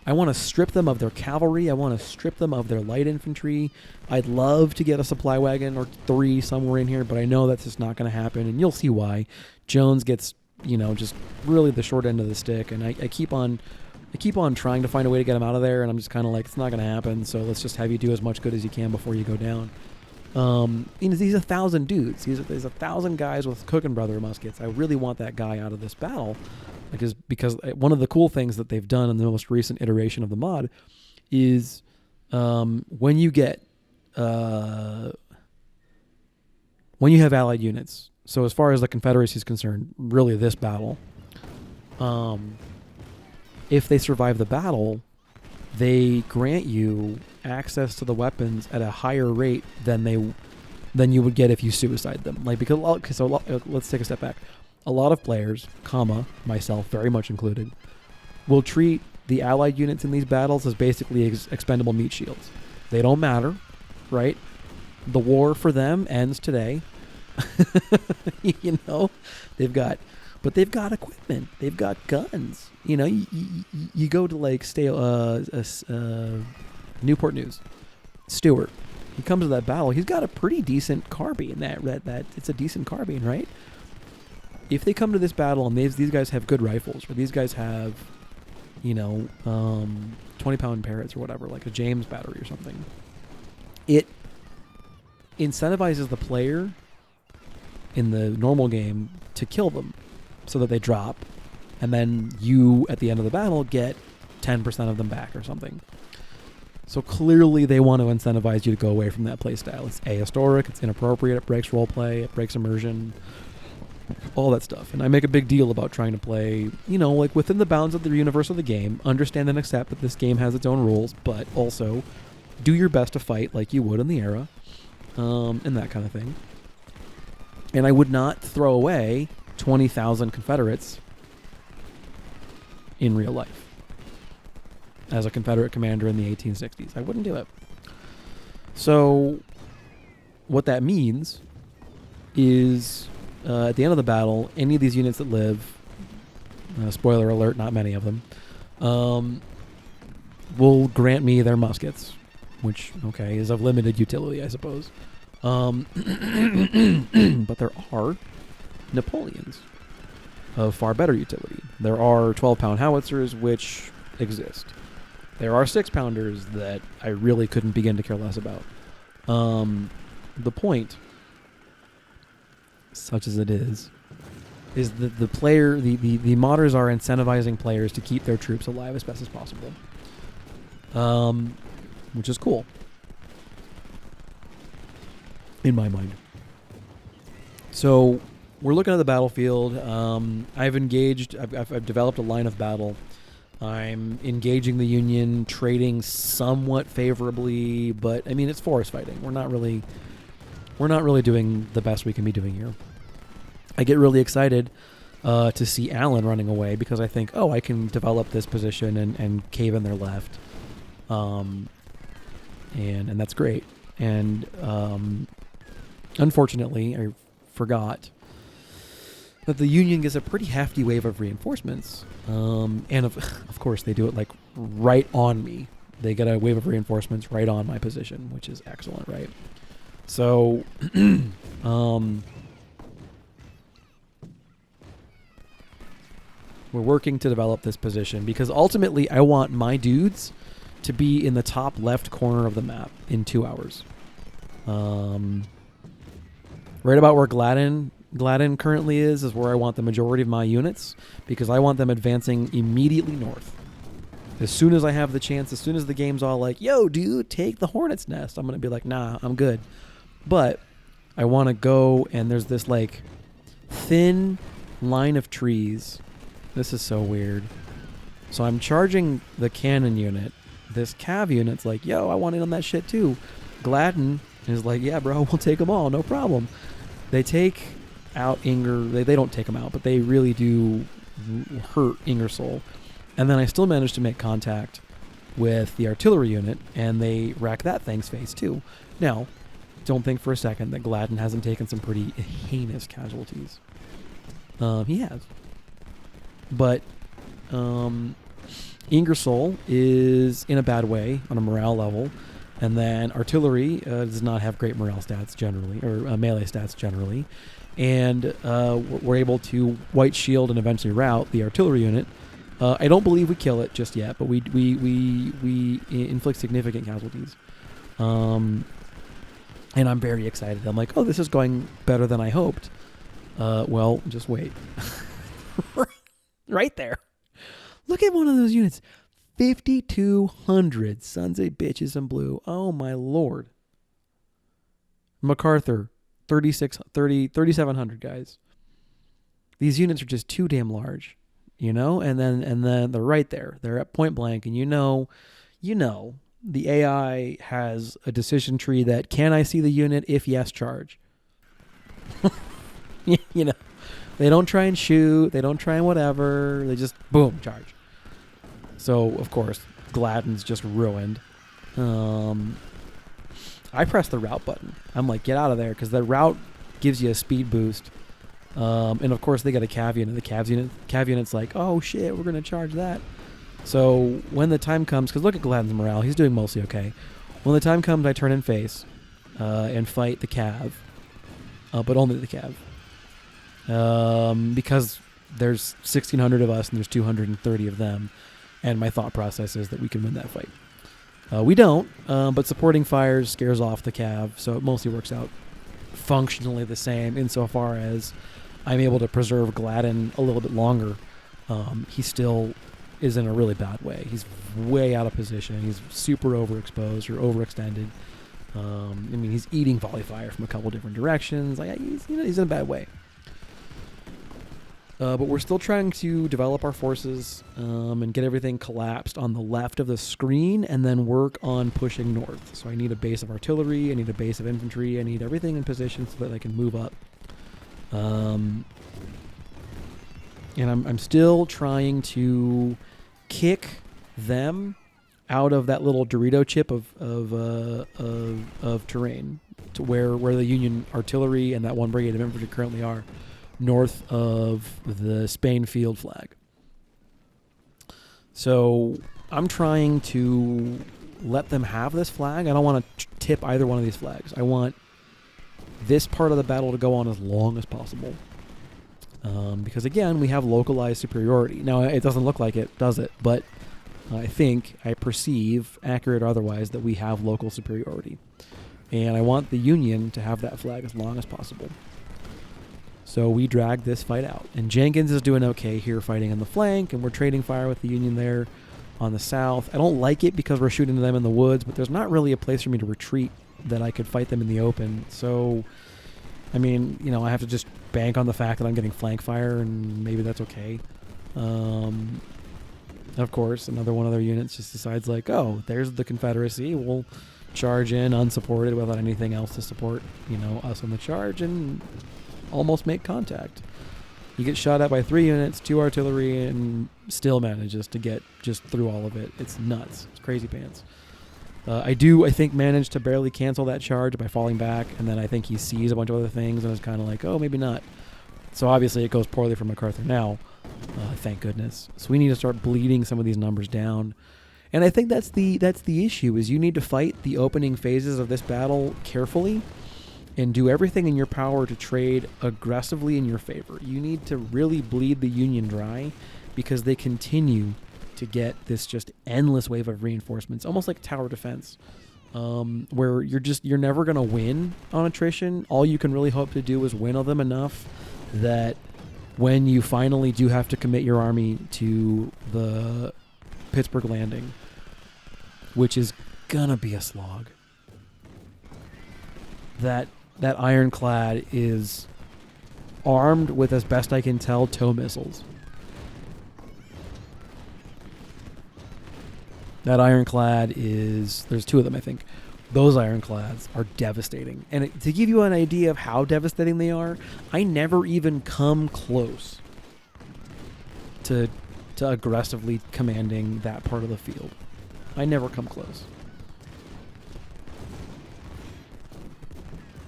I want to strip them of their cavalry. I want to strip them of their light infantry. I'd love to get a supply wagon or 3 somewhere in here, but I know that's just not going to happen, and you'll see why. Jones gets, just really the short end of the stick, and I keep on trying to find a way to get him out of there, and I'm just kind of like, it's not going to happen, so let's just have you do as much good as you can before you go down. These 1,000 dudes. There's 1,000 guys with Cookin' Brother muskets. I really want that guy out of this battle, because one of the cool things that they've done in the most recent iteration of the mod is when you have allied units. So as far as the Confederacy is concerned, really this battle, if they survive the battle, they grant you access to the weapons at a higher rate than you would get if you suicide them. Let's take a step back. A lot of players, myself very much included, will treat the allied units in these battles as basically expendable meat shields. They don't matter, right? The war for them ends today. They've got equipment. They've got guns. You go to Newport News. Stewart, he comes to that battle. He's got a pretty decent carbine. That it's a decent carbine, right? If they come to this battle and these guys have good rifles, or these guys have, 20-pound parrots or whatever, like a James battery or something, it incentivizes the player in the normal game to kill them so that they drop, and then you, at the end of the battle, get 10% of them back or something. So clearly they want to incentivize you to go away from that playstyle. It's ahistoric, it's inappropriate, it breaks roleplay, it breaks immersion, all that stuff. And I make a big deal about trying to play, within the bounds of the universe of the game, understand and accept that this game has its own rules, but also do your best to fight like you would in the era, and that kind of thing. And I would not throw away 20,000 Confederates in real life as a Confederate commander in the 1860s. I wouldn't do it. So what that means is at the end of the battle, any of these units that live, spoiler alert, not many of them, will grant me their muskets, which, is of limited utility, I suppose. But there are Napoleons of far better utility. There are 12-pound howitzers, which exist. There are 6-pounders that I really couldn't begin to care less about. The point such as it is the player, the modders are incentivizing players to keep their troops alive as best as possible, which is cool in my mind. So we're looking at the battlefield. I've developed a line of battle. I'm engaging the Union, trading somewhat favorably, but I mean it's forest fighting. We're not really doing the best we can be doing here. I get really excited to see Allen running away because I think, I can develop this position and cave in their left, and that's great. And unfortunately, I forgot that the Union gets a pretty hefty wave of reinforcements, and of course they do it like right on me. They get a wave of reinforcements right on my position, which is excellent, right? So, we're working to develop this position because ultimately I want my dudes to be in the top left corner of the map in 2 hours. Right about where Gladden currently is where I want the majority of my units because I want them advancing immediately north. As soon as I have the chance, as soon as the game's all like, yo, dude, take the Hornet's Nest, I'm going to be like, nah, I'm good. But I want to go, and there's this like thin line of trees. This is so weird. So I'm charging the cannon unit. This cav unit's like, yo, I want in on that shit too. Gladden is like, yeah, bro, we'll take them all, no problem. They take out Inger. They don't take them out, but they really do hurt Ingersoll. And then I still managed to make contact with the artillery unit, and they rack that thing's face too. Now, don't think for a second that Gladden hasn't taken some pretty heinous casualties. He has. But Ingersoll is in a bad way on a morale level, and then artillery does not have great morale stats generally, or melee stats generally, and we're able to white shield and eventually rout the artillery unit. I don't believe we kill it just yet, but we inflict significant casualties, and I'm very excited. I'm like, this is going better than I hoped. Well, just wait. Right there. Look at one of those units. 5,200 sons of bitches in blue. Oh, my Lord. MacArthur, 3,700 guys. These units are just too damn large, And then they're right there. They're at point blank, and the AI has a decision tree that can I see the unit? If yes, charge. They don't try and shoot. They don't try and whatever. They just, boom, charge. So, of course, Gladden's just ruined. I press the route button. I'm like, get out of there, because the route gives you a speed boost. And, of course, they got a cav unit. The cav unit's like, oh, shit, we're going to charge that. So when the time comes, because look at Gladden's morale. He's doing mostly okay. When the time comes, I turn and face and fight the cav, but only the cav. Because there's 1,600 of us and there's 230 of them, and my thought process is that we can win that fight. We don't, but supporting fires scares off the cav, so it mostly works out functionally the same insofar as I'm able to preserve Gladden a little bit longer. He still is in a really bad way. He's way out of position. He's super overexposed or overextended. He's eating volley fire from a couple different directions. He's in a bad way. But we're still trying to develop our forces and get everything collapsed on the left of the screen and then work on pushing north. So I need a base of artillery. I need a base of infantry. I need everything in position so that I can move up. And I'm still trying to kick them out of that little Dorito chip of terrain to where the Union artillery and that one brigade of infantry currently are, north of the Spain field flag. So I'm trying to let them have this flag. I don't want to tip either one of these flags. I want this part of the battle to go on as long as possible. Because again, we have localized superiority. Now, it doesn't look like it, does it? But I perceive, accurate or otherwise, that we have local superiority. And I want the Union to have that flag as long as possible. So we drag this fight out. And Jenkins is doing okay here fighting in the flank, and we're trading fire with the Union there on the south. I don't like it because we're shooting them in the woods, but there's not really a place for me to retreat that I could fight them in the open. So, I mean, you know, I have to just bank on the fact that I'm getting flank fire, and maybe that's okay. Of course, another one of their units just decides like, oh, there's the Confederacy. We'll charge in unsupported without anything else to support, you know, us on the charge and almost make contact. He gets shot at by 3 units, 2 artillery, and still manages to get just through all of it. It's nuts. It's crazy pants. I think, manage to barely cancel that charge by falling back, and then I think he sees a bunch of other things and is kind of like, oh, maybe not. So obviously it goes poorly for MacArthur now. Thank goodness. So we need to start bleeding some of these numbers down. And I think that's the issue, is you need to fight the opening phases of this battle carefully and do everything in your power to trade aggressively in your favor. You need to really bleed the Union dry because they continue to get this just endless wave of reinforcements, almost like tower defense, where you're never going to win on attrition. All you can really hope to do is win them enough that when you finally do have to commit your army to the Pittsburgh Landing, which is gonna be a slog, that ironclad is armed with, as best I can tell, tow missiles. That ironclad is, there's 2 of them, I think. Those ironclads are devastating. And to give you an idea of how devastating they are, I never even come close to aggressively commanding that part of the field. I never come close.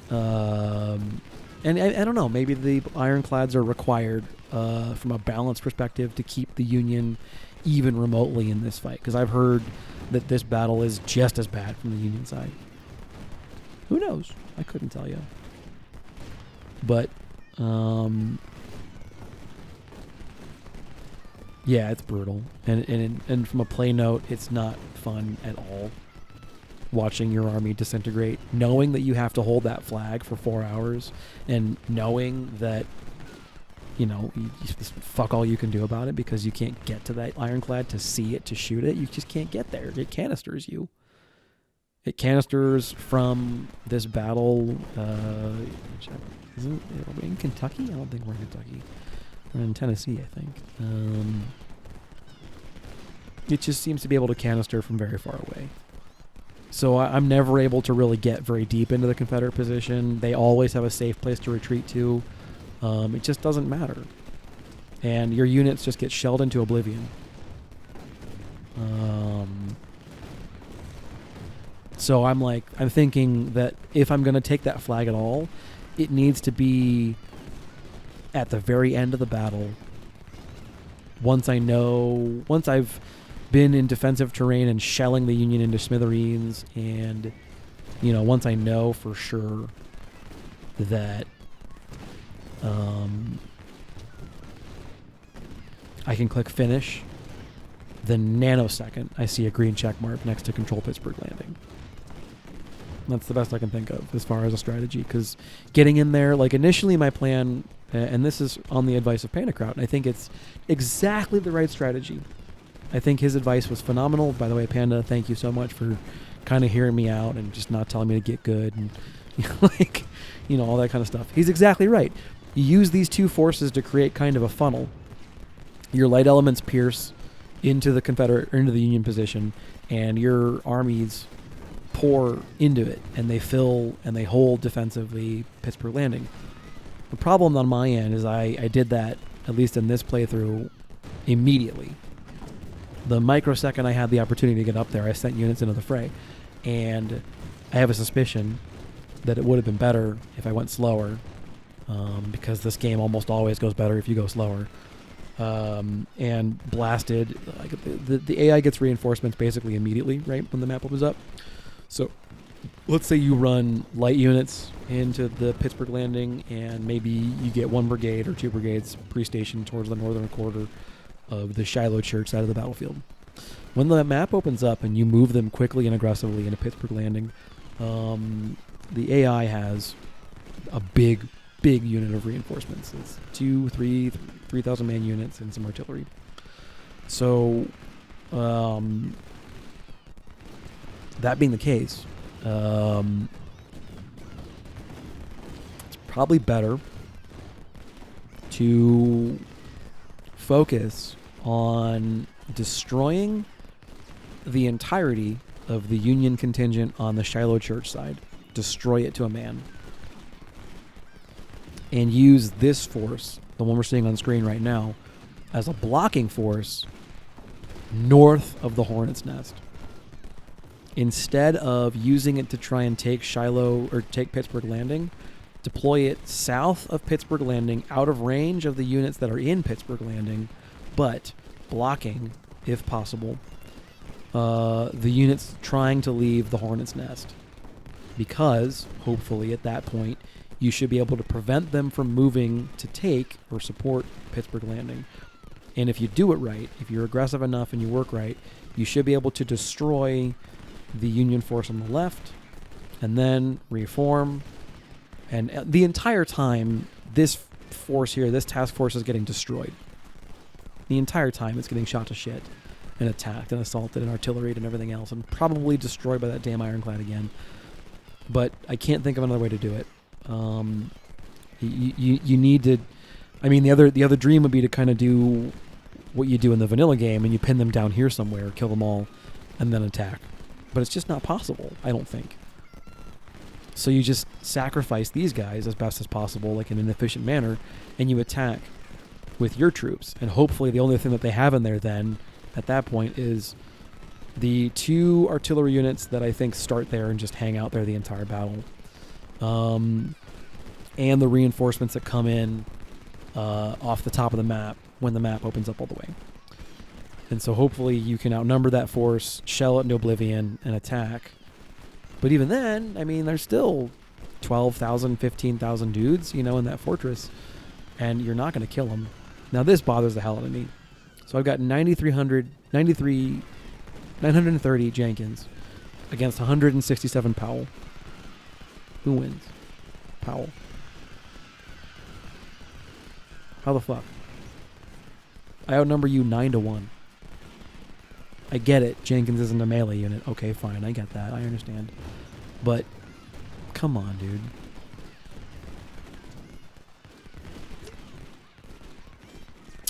And I don't know, maybe the ironclads are required from a balance perspective to keep the Union even remotely in this fight, because I've heard that this battle is just as bad from the Union side. Who knows? I couldn't tell you. But, yeah, it's brutal. And from a play note, it's not fun at all watching your army disintegrate, knowing that you have to hold that flag for 4 hours, and knowing that, you know, fuck all you can do about it because you can't get to that ironclad to see it, to shoot it. You just can't get there. It canisters you. It canisters from this battle. Are we in Kentucky? I don't think we're in Kentucky. We're in Tennessee, I think. It just seems to be able to canister from very far away. So I'm never able to really get very deep into the Confederate position. They always have a safe place to retreat to. It just doesn't matter. And your units just get shelled into oblivion. So I'm thinking that if I'm going to take that flag at all, it needs to be at the very end of the battle. Once I've been in defensive terrain and shelling the Union into smithereens, and, you know, once I know for sure that I can click finish, the nanosecond I see a green check mark next to control Pittsburgh Landing. That's the best I can think of as far as a strategy, because getting in there, like initially my plan, and this is on the advice of Panacrout, and I think it's exactly the right strategy. I think his advice was phenomenal. By the way, Panda, thank you so much for kind of hearing me out and just not telling me to get good and all that kind of stuff. He's exactly right. You use these 2 forces to create kind of a funnel. Your light elements pierce into the Confederate or into the Union position, and your armies pour into it, and they fill and they hold defensively Pittsburgh Landing. The problem on my end is I did that, at least in this playthrough, immediately. The microsecond I had the opportunity to get up there, I sent units into the fray, and I have a suspicion that it would have been better if I went slower, because this game almost always goes better if you go slower. And blasted, the AI gets reinforcements basically immediately, right, when the map opens up. So let's say you run light units into the Pittsburgh Landing, and maybe you get 1 brigade or 2 brigades pre-stationed towards the northern quarter of the Shiloh church side of the battlefield. When the map opens up and you move them quickly and aggressively into Pittsburgh Landing, the AI has a big big unit of reinforcements. It's 3,000 man units and some artillery. So, that being the case, it's probably better to focus on destroying the entirety of the Union contingent on the Shiloh Church side. Destroy it to a man. And use this force, the one we're seeing on screen right now, as a blocking force north of the Hornet's Nest. Instead of using it to try and take Shiloh or take Pittsburgh Landing, deploy it south of Pittsburgh Landing, out of range of the units that are in Pittsburgh Landing, but blocking, if possible, the units trying to leave the Hornet's Nest. Because, hopefully, at that point, you should be able to prevent them from moving to take or support Pittsburgh Landing. And if you do it right, if you're aggressive enough and you work right, you should be able to destroy the Union force on the left and then reform. And the entire time, this force here, this task force is getting destroyed. The entire time it's getting shot to shit and attacked and assaulted and artilleried and everything else, and probably destroyed by that damn ironclad again. But I can't think of another way to do it. You need to. I mean, the other dream would be to kind of do what you do in the vanilla game, and you pin them down here somewhere, kill them all, and then attack. But it's just not possible, I don't think. So you just sacrifice these guys as best as possible, like in an efficient manner, and you attack with your troops. And hopefully the only thing that they have in there then, at that point, is the 2 artillery units that I think start there and just hang out there the entire battle. And the reinforcements that come in off the top of the map when the map opens up all the way. And so hopefully you can outnumber that force, shell it into oblivion, and attack. But even then, I mean, there's still 12,000, 15,000 dudes, in that fortress, and you're not going to kill them. Now this bothers the hell out of me. So I've got 930 Jenkins against 167 Powell. Who wins? Powell. How the fuck? I outnumber you 9-1. I get it. Jenkins isn't a melee unit. Okay, fine. I get that. I understand. But, come on, dude.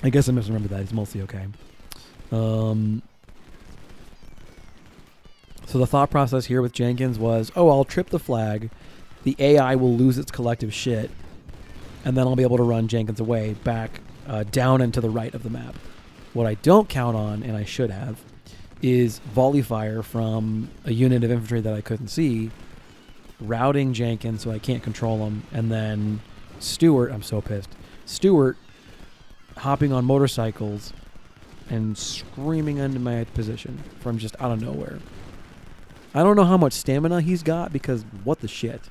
I guess I misremembered that. He's mostly okay. So the thought process here with Jenkins was, I'll trip the flag. The AI will lose its collective shit. And then I'll be able to run Jenkins away back down and to the right of the map. What I don't count on, and I should have, is volley fire from a unit of infantry that I couldn't see, routing Jenkins so I can't control him, and then Stewart, I'm so pissed, Stewart hopping on motorcycles and screaming into my position from just out of nowhere. I don't know how much stamina he's got, because what the shit.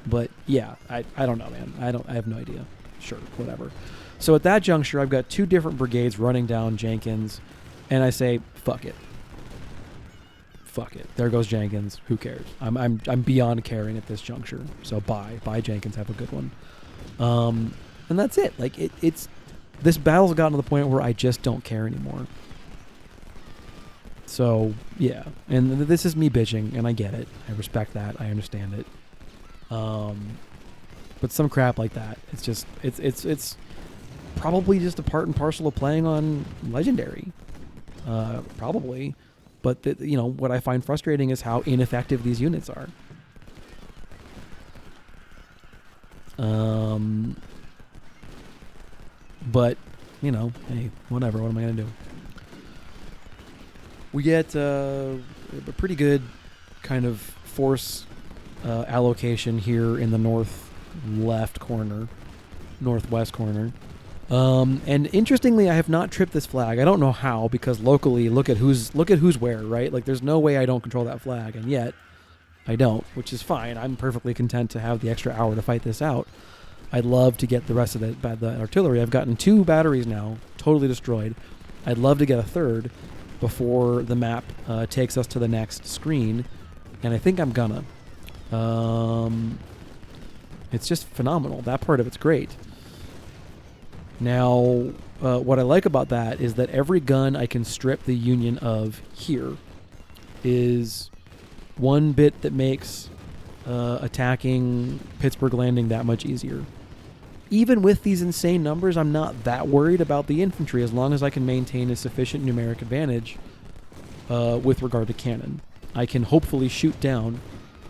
But yeah, I don't know, man. I have no idea. Sure, whatever. So at that juncture, I've got 2 different brigades running down Jenkins, and I say, fuck it. Fuck it. There goes Jenkins. Who cares? I'm beyond caring at this juncture. So bye Jenkins. Have a good one. And that's it. Like it's this battle's gotten to the point where I just don't care anymore. So yeah, and this is me bitching, and I get it. I respect that. I understand it. But some crap like that, it's probably just a part and parcel of playing on Legendary. Probably. But, what I find frustrating is how ineffective these units are. But, hey, whatever. What am I going to do? We get a pretty good kind of force allocation here in the northwest corner. And interestingly, I have not tripped this flag. I don't know how, because locally, look at who's where, right? Like, there's no way I don't control that flag, and yet I don't, which is fine. I'm perfectly content to have the extra hour to fight this out. I'd love to get the rest of the artillery. I've gotten 2 batteries now, totally destroyed. I'd love to get a third before the map takes us to the next screen, and I think I'm gonna. It's just phenomenal. That part of it's great. Now, what I like about that is that every gun I can strip the Union of here is one bit that makes attacking Pittsburgh Landing that much easier. Even with these insane numbers, I'm not that worried about the infantry as long as I can maintain a sufficient numeric advantage with regard to cannon. I can hopefully shoot down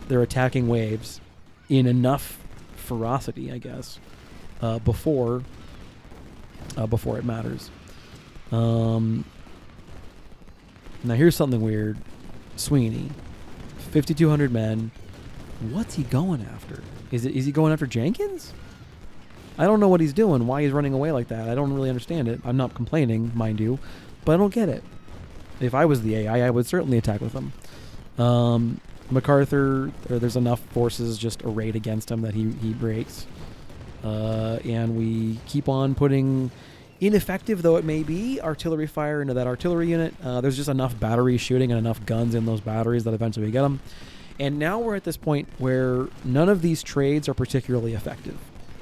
their attacking waves in enough ferocity, I guess, before it matters. Now here's something weird. Sweeney, 5,200 men. What's he going after? Is he going after Jenkins? I don't know what he's doing, why he's running away like that. I don't really understand it. I'm not complaining, mind you, but I don't get it. If I was the AI, I would certainly attack with him. MacArthur, there's enough forces just arrayed against him that he breaks. And we keep on putting, ineffective though it may be, artillery fire into that artillery unit. There's just enough battery shooting and enough guns in those batteries that eventually we get them. And now we're at this point where none of these trades are particularly effective.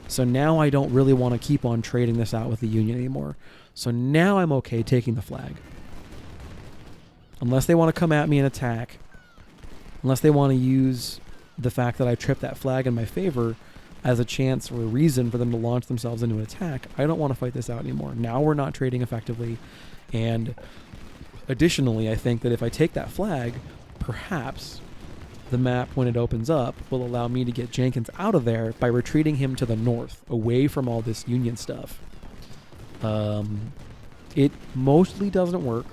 So now I don't really want to keep on trading this out with the Union anymore. So now I'm okay taking the flag. Unless they want to come at me and attack, unless they want to use the fact that I tripped that flag in my favor as a chance or a reason for them to launch themselves into an attack, I don't want to fight this out anymore. Now we're not trading effectively. And additionally, I think that if I take that flag, perhaps the map, when it opens up, will allow me to get Jenkins out of there by retreating him to the north, away from all this Union stuff. It mostly doesn't work.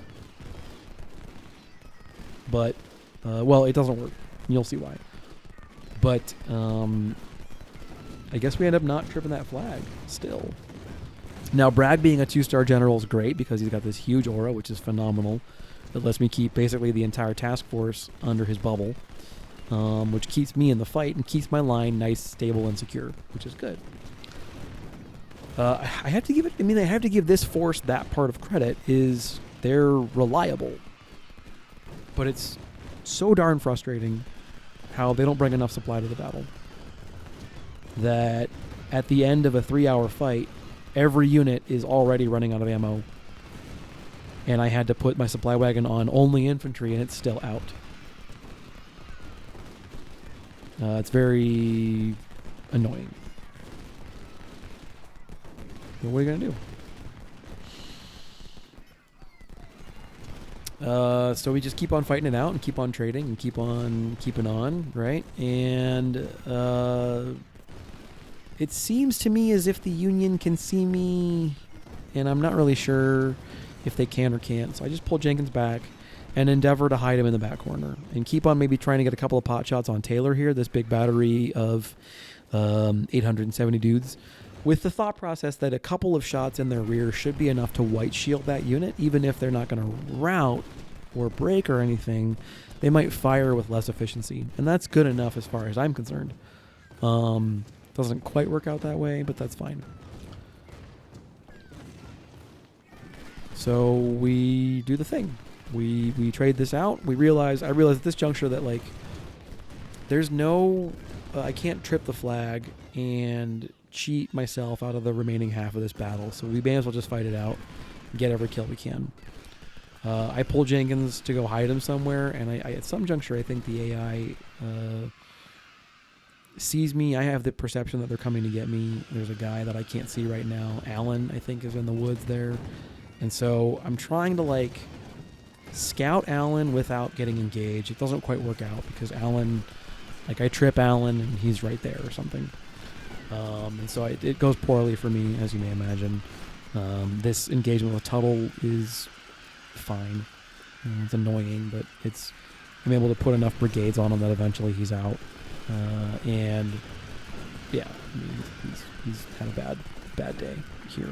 But, well, it doesn't work. You'll see why. But, I guess we end up not tripping that flag still. Now, Bragg being a 2-star general is great because he's got this huge aura, which is phenomenal. It lets me keep basically the entire task force under his bubble, which keeps me in the fight and keeps my line nice, stable, and secure, which is good. I have to give this force that part of credit, is they're reliable. But it's so darn frustrating how they don't bring enough supply to the battle. That at the end of a 3-hour fight, every unit is already running out of ammo. And I had to put my supply wagon on only infantry, and it's still out. It's very annoying. But what are you going to do? So we just keep on fighting it out and keep on trading and keep on keeping on, right? And it seems to me as if the Union can see me, and I'm not really sure if they can or can't. So I just pull Jenkins back and endeavor to hide him in the back corner and keep on maybe trying to get a couple of pot shots on Taylor here, this big battery of 870 dudes, with the thought process that a couple of shots in their rear should be enough to white shield that unit. Even if they're not going to rout or break or anything, they might fire with less efficiency. And that's good enough as far as I'm concerned. Doesn't quite work out that way, but that's fine. So we do the thing. We trade this out. I realize at this juncture that, like, there's no... I can't trip the flag and cheat myself out of the remaining half of this battle, so we may as well just fight it out and get every kill we can. I pull Jenkins to go hide him somewhere, and I at some juncture I think the AI sees me. I have the perception that they're coming to get me. There's a guy that I can't see right now. Alan, I think, is in the woods there, and so I'm trying to, like, scout Alan without getting engaged. It doesn't quite work out because Alan, like, I trip Alan and he's right there or something. And so it goes poorly for me, as you may imagine. This engagement with Tuttle is fine. It's annoying, but I'm able to put enough brigades on him that eventually he's out. And yeah, I mean, he's had a bad day here.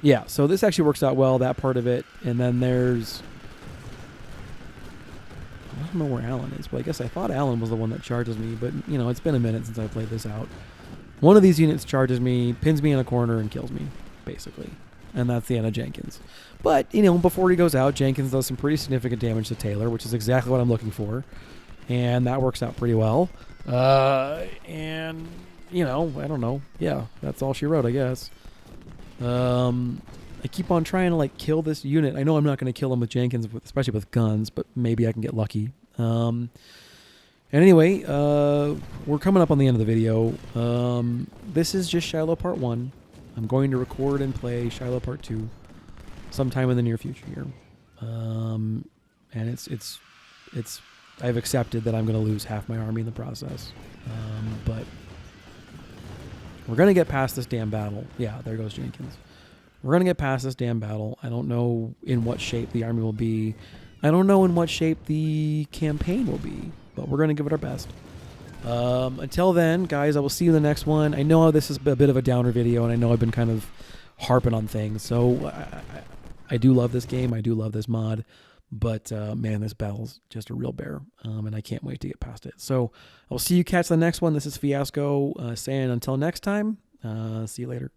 Yeah, so this actually works out well, that part of it. And then there's... I don't know where Alan is, but I guess I thought Alan was the one that charges me, but, you know, it's been a minute since I played this out. One of these units charges me, pins me in a corner, and kills me, basically. And that's the end of Jenkins. But, you know, before he goes out, Jenkins does some pretty significant damage to Taylor, which is exactly what I'm looking for. and that works out pretty well. And you know, I don't know. Yeah, that's all she wrote, I guess. I keep on trying to like kill this unit. I know I'm not going to kill him with Jenkins, especially with guns, but maybe I can get lucky. And anyway, we're coming up on the end of the video. This is just Shiloh Part 1. I'm going to record and play Shiloh Part 2 sometime in the near future here. And it's I've accepted that I'm going to lose half my army in the process. But we're going to get past this damn battle. Yeah, there goes Jenkins. We're going to get past this damn battle. I don't know in what shape the army will be. I don't know in what shape the campaign will be, but we're going to give it our best. Until then, guys, I will see you in the next one. I know this is a bit of a downer video, and I know I've been kind of harping on things. So I do love this game. I do love this mod. But, man, this battle's just a real bear, and I can't wait to get past it. So I'll see you cats in the next one. This is Fiasco saying until next time, see you later.